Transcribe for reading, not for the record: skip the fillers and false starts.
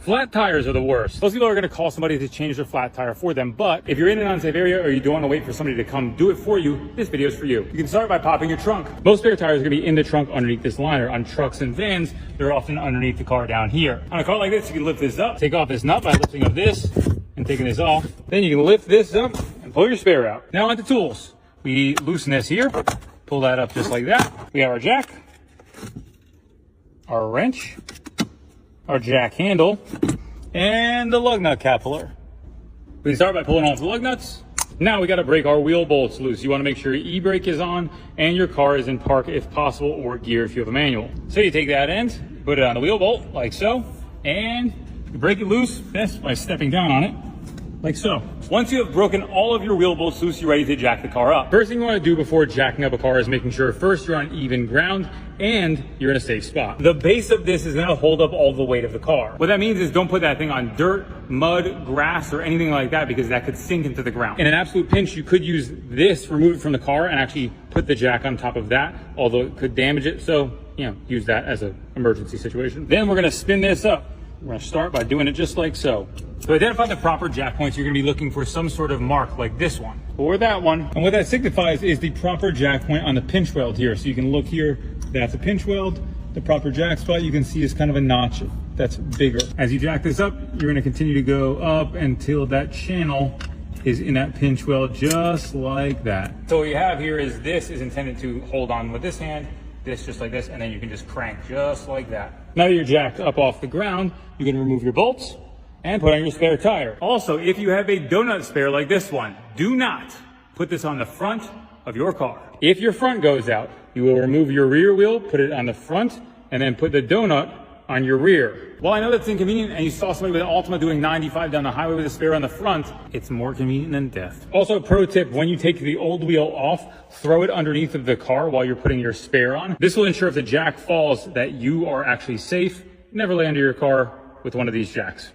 Flat tires are the worst. Most people are gonna call somebody to change their flat tire for them, but if you're in an unsafe area or you don't wanna wait for somebody to come do it for you, this video is for you. You can start by popping your trunk. Most spare tires are gonna be in the trunk underneath this liner. On trucks and vans, they're often underneath the car down here. On a car like this, you can lift this up, take off this nut by lifting up this and taking this off. Then you can lift this up and pull your spare out. Now on to tools. We loosen this here, pull that up just like that. We have our jack, our wrench, our jack handle, and the lug nut cap puller. We can start by pulling off the lug nuts. Now we got to break our wheel bolts loose. You want to make sure your e-brake is on and your car is in park if possible, or gear if you have a manual. So you take that end, put it on the wheel bolt like so, and you break it loose best by stepping down on it like so. Once you have broken all of your wheel bolts loose, you're ready to jack the car up. First thing you want to do before jacking up a car is making sure first you're on even ground and you're in a safe spot. The base of this is going to hold up all the weight of the car. What that means is don't put that thing on dirt, mud, grass, or anything like that, because that could sink into the ground. In an absolute pinch, you could use this, remove it from the car, and actually put the jack on top of that, although it could damage it. So, use that as an emergency situation. Then we're going to spin this up. We're going to start by doing it just like so. To identify the proper jack points, you're going to be looking for some sort of mark like this one or that one. And what that signifies is the proper jack point on the pinch weld here. So you can look here, that's a pinch weld. The proper jack spot you can see is kind of a notch that's bigger. As you jack this up, you're going to continue to go up until that channel is in that pinch weld just like that. So what you have here is this is intended to hold on with this hand, this just like this, and then you can just crank just like that. Now that you're jacked up off the ground, you're going to remove your bolts and put on your spare tire. Also, if you have a donut spare like this one, do not put this on the front of your car. If your front goes out, you will remove your rear wheel, put it on the front, and then put the donut on your rear. Well, I know that's inconvenient, and you saw somebody with an Altima doing 95 down the highway with a spare on the front. It's more convenient than death. Also, pro tip, when you take the old wheel off, throw it underneath of the car while you're putting your spare on. This will ensure if the jack falls that you are actually safe. Never lay under your car with one of these jacks.